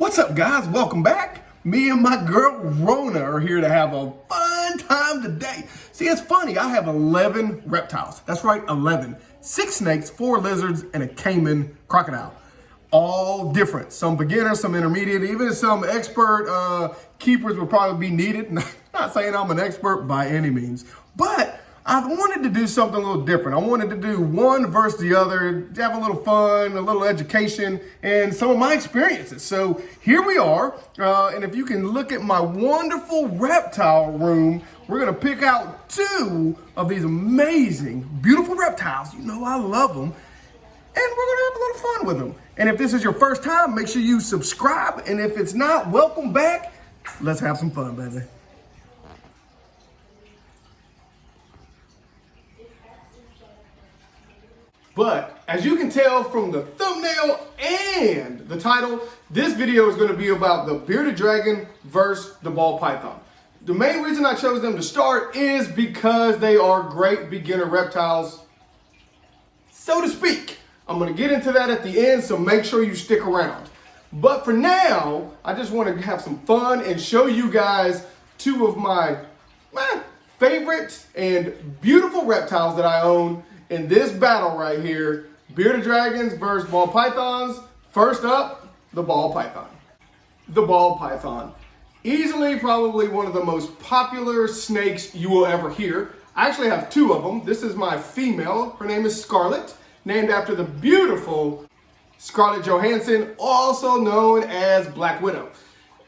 What's up, guys? Welcome back. Me and my girl Rona are here to have a fun time today. See, it's funny. I have 11 reptiles. That's right, 11. 6 snakes, 4 lizards, and a caiman crocodile. All different. Some beginner, some intermediate, even some expert keepers would probably be needed. Not saying I'm an expert by any means, but I wanted to do something a little different. I wanted to do one versus the other, have a little fun, a little education, and some of my experiences. So here we are, and if you can look at my wonderful reptile room, we're gonna pick out 2 of these amazing, beautiful reptiles. You know I love them, and we're gonna have a little fun with them. And if this is your first time, make sure you subscribe, and if it's not, welcome back. Let's have some fun, baby. But as you can tell from the thumbnail and the title, this video is going to be about the bearded dragon versus the ball python. The main reason I chose them to start is because they are great beginner reptiles, so to speak. I'm going to get into that at the end, so make sure you stick around. But for now, I just want to have some fun and show you guys 2 of my favorite and beautiful reptiles that I own in this battle right here. Bearded dragons versus ball pythons. First up, the ball python. The ball python. Easily probably one of the most popular snakes you will ever hear. I actually have 2 of them. This is my female. Her name is Scarlet, named after the beautiful Scarlett Johansson, also known as Black Widow.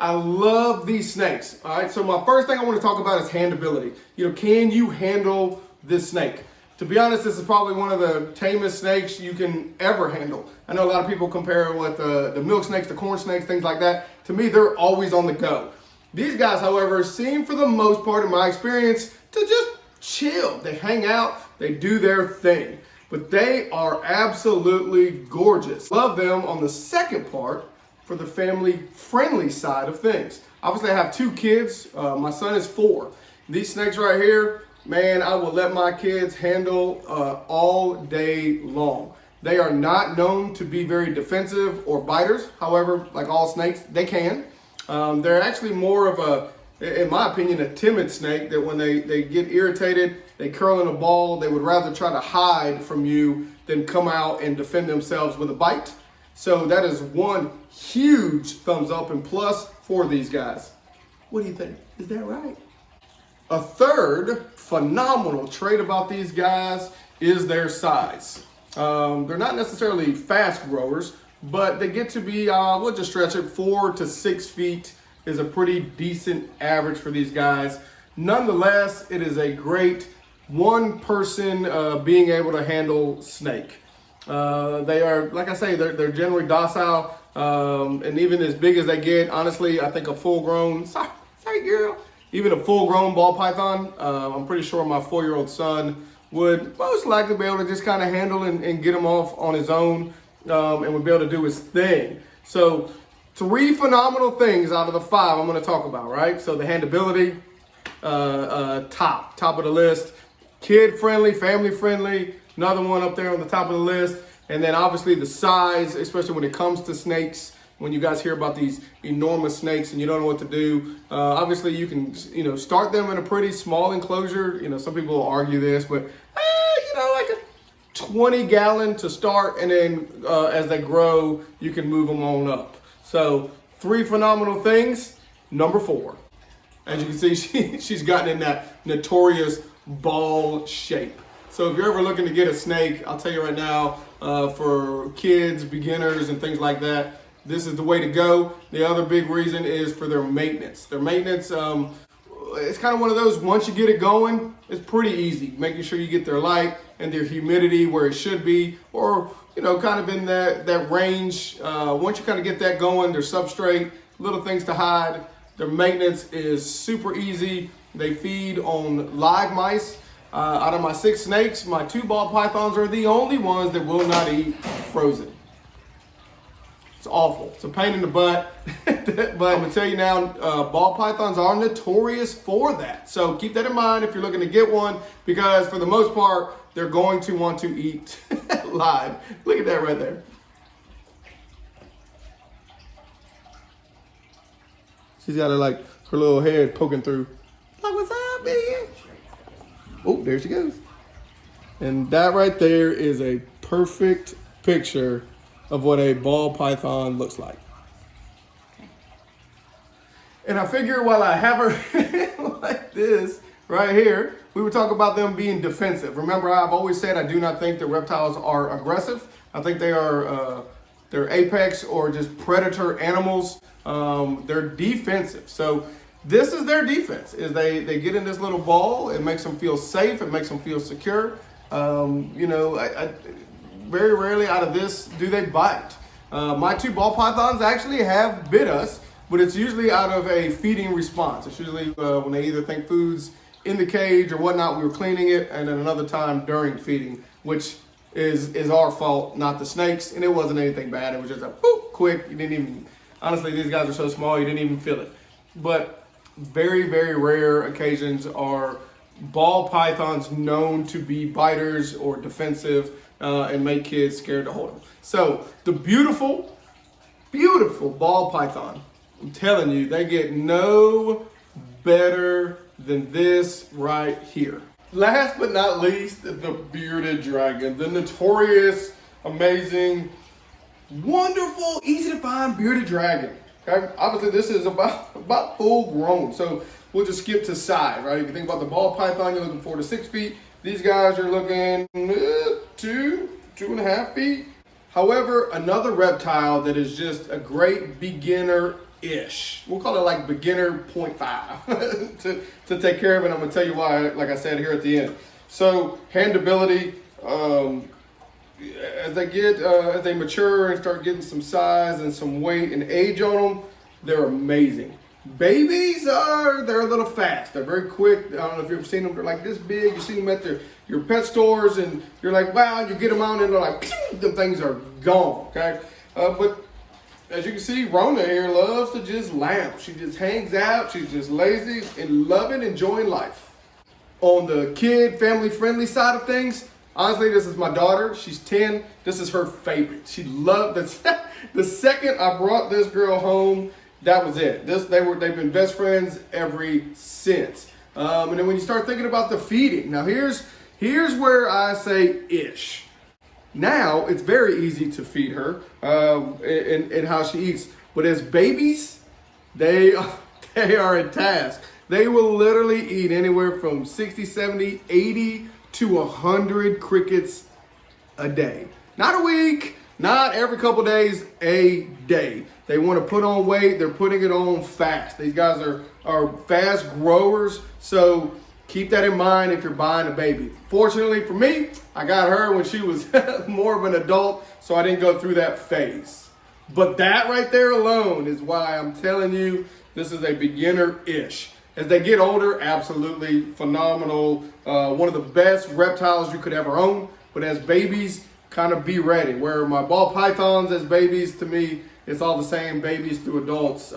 I love these snakes. All right, so my first thing I want to talk about is handability. You know, can you handle this snake? To be honest, this is probably one of the tamest snakes you can ever handle. I know a lot of people compare it with the milk snakes, the corn snakes, things like that. To me, they're always on the go. These guys, however, seem for the most part, in my experience, to just chill. They hang out, they do their thing. But they are absolutely gorgeous. Love them on the second part for the family-friendly side of things. Obviously, I have 2 kids. My son is 4. These snakes right here, man, I will let my kids handle all day long. They are not known to be very defensive or biters. However, like all snakes, they can. They're actually more of a, in my opinion, a timid snake that when they get irritated, they curl in a ball. They would rather try to hide from you than come out and defend themselves with a bite. So that is one huge thumbs up and plus for these guys. What do you think? Is that right? A third phenomenal trait about these guys is their size. They're not necessarily fast growers, but they get to be, we'll just stretch it, 4 to 6 feet is a pretty decent average for these guys. Nonetheless, it is a great one person being able to handle snake. They are, like I say, they're generally docile, and even as big as they get, honestly, I think a full-grown, sorry girl, even a full-grown ball python, I'm pretty sure my 4-year-old son would most likely be able to just kind of handle and get him off on his own, and would be able to do his thing. So 3 phenomenal things out of the 5 I'm going to talk about, right? So the handability, top of the list, kid-friendly, family-friendly, another one up there on the top of the list, and then obviously the size, especially when it comes to snakes. When you guys hear about these enormous snakes and you don't know what to do, obviously you can, start them in a pretty small enclosure. Some people will argue this, but like a 20-gallon to start, and then as they grow, you can move them on up. So 3 phenomenal things. Number 4, as you can see, she's gotten in that notorious ball shape. So if you're ever looking to get a snake, I'll tell you right now, for kids, beginners, and things like that, this is the way to go. The other big reason is for their maintenance. Their maintenance, it's kind of one of those, once you get it going, it's pretty easy. Making sure you get their light and their humidity where it should be, or, kind of in that range. Once you kind of get that going, their substrate, little things to hide. Their maintenance is super easy. They feed on live mice. Out of my 6 snakes, my 2 ball pythons are the only ones that will not eat frozen. It's awful. It's a pain in the butt. But I'm going to tell you now, ball pythons are notorious for that. So keep that in mind if you're looking to get one, because for the most part, they're going to want to eat live. Look at that right there. She's got her little head poking through. Like, what's up, man? Oh, there she goes. And that right there is a perfect picture of what a ball python looks like. And I figure while I have her like this right here, we would talk about them being defensive. Remember, I've always said I do not think the reptiles are aggressive. I think they are they're apex or just predator animals. They're defensive. So this is their defense, is they get in this little ball. It makes them feel safe. It makes them feel secure. You know, I very rarely out of this do they bite. My two ball pythons actually have bit us, but it's usually out of a feeding response. It's usually when they either think food's in the cage or whatnot, we were cleaning it, and then another time during feeding, which is our fault, not the snakes. And it wasn't anything bad. It was just a boop, quick. You didn't even, honestly, these guys are so small, you didn't even feel it. But very, very rare occasions are ball pythons known to be biters or defensive and make kids scared to hold them. So the beautiful, beautiful ball python, I'm telling you, they get no better than this right here. Last but not least, the bearded dragon, the notorious, amazing, wonderful, easy to find bearded dragon. Okay, obviously this is about full grown, so we'll just skip to size, right? If you think about the ball python, you're looking 4 to 6 feet. These guys are looking 2.5 feet. However, another reptile that is just a great beginner-ish. We'll call it like beginner 0.5 to take care of it. I'm gonna tell you why, like I said here at the end. So handability, as they mature and start getting some size and some weight and age on them, they're amazing. Babies they're a little fast. They're very quick. I don't know if you've ever seen them. They're like this big. You see them at your pet stores, and you're like, wow. You get them out, and they're like, them things are gone. Okay, but as you can see, Rona here loves to just lamp. She just hangs out. She's just lazy and loving, enjoying life. On the kid, family-friendly side of things, honestly, this is my daughter. She's 10. This is her favorite. She loved it. The second I brought this girl home, that was it. They've been best friends ever since. And then when you start thinking about the feeding, now here's where I say ish. Now it's very easy to feed her and how she eats. But as babies, they are a task. They will literally eat anywhere from 60, 70, 80 to 100 crickets a day. Not a week, not every couple days, a day. They want to put on weight. They're putting it on fast. These guys are fast growers. So keep that in mind if you're buying a baby. Fortunately for me, I got her when she was more of an adult, so I didn't go through that phase. But that right there alone is why I'm telling you this is a beginner-ish. As they get older, absolutely phenomenal. One of the best reptiles you could ever own. But as babies, kind of be ready. Where my ball pythons as babies, to me, it's all the same, babies to adults.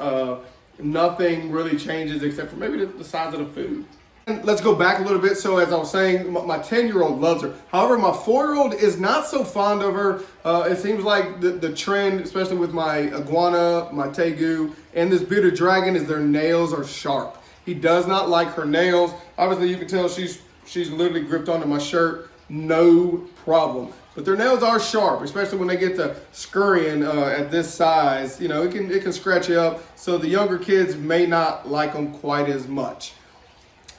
Nothing really changes except for maybe the size of the food. And let's go back a little bit. So as I was saying, my 10-year-old loves her. However, my 4-year-old is not so fond of her. It seems like the trend, especially with my iguana, my tegu, and this bearded dragon, is their nails are sharp. He does not like her nails. Obviously, you can tell she's literally gripped onto my shirt, no problem. But their nails are sharp, especially when they get to scurrying at this size. You know, it can scratch you up. So the younger kids may not like them quite as much.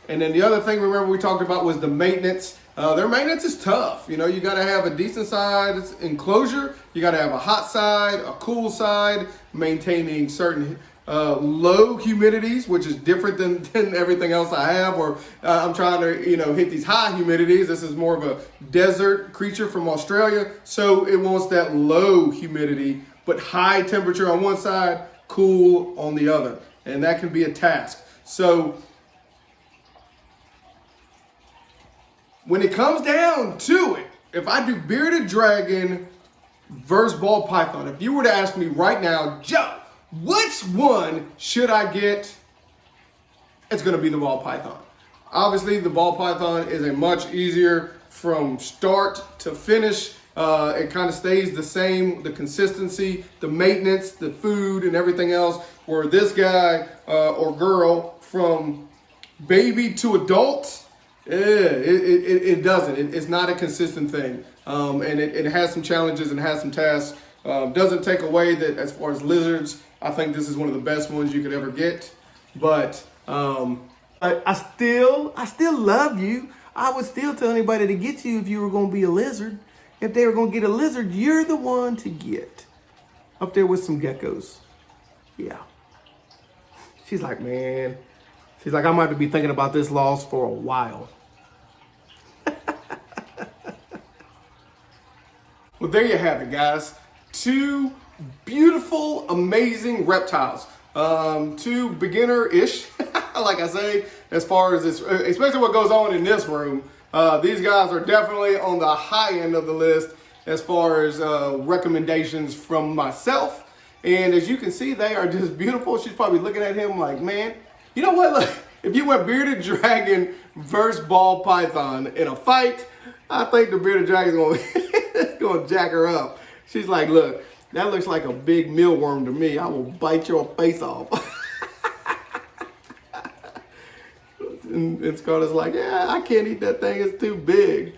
And then the other thing, remember, we talked about was the maintenance. Their maintenance is tough. You know, you got to have a decent size enclosure. You got to have a hot side, a cool side, maintaining certain low humidities, which is different than everything else I have, or I'm trying to, hit these high humidities. This is more of a desert creature from Australia, so it wants that low humidity, but high temperature on one side, cool on the other, and that can be a task. So when it comes down to it, if I do bearded dragon versus ball python, if you were to ask me right now, Joe, which one should I get? It's going to be the ball python. Obviously, the ball python is a much easier from start to finish. It kind of stays the same, the consistency, the maintenance, the food, and everything else. Where this guy or girl, from baby to adult, it doesn't. It's not a consistent thing. And it has some challenges and has some tasks. Doesn't take away that as far as lizards, I think this is one of the best ones you could ever get. But I still love you. I would still tell anybody to get you if you were going to be a lizard. If they were going to get a lizard, you're the one to get. Up there with some geckos. Yeah. She's like, man. She's like, I might have to be thinking about this loss for a while. Well, there you have it, guys. Two beautiful, amazing reptiles. Two beginner-ish, like I say, as far as this, especially what goes on in this room. These guys are definitely on the high end of the list as far as recommendations from myself. And as you can see, they are just beautiful. She's probably looking at him like, man, you know what? Look, if you went bearded dragon versus ball python in a fight, I think the bearded dragon's gonna jack her up. She's like, look, that looks like a big mealworm to me. I will bite your face off. And Scarlett's like, yeah, I can't eat that thing. It's too big.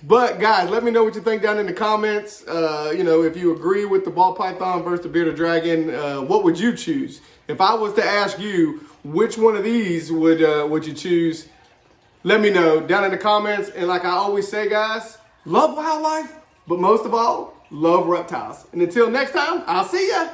But guys, let me know what you think down in the comments. You know, if you agree with the ball python versus the bearded dragon, what would you choose? If I was to ask you which one of these would you choose, let me know down in the comments. And like I always say, guys, love wildlife, but most of all, love reptiles. And until next time, I'll see ya.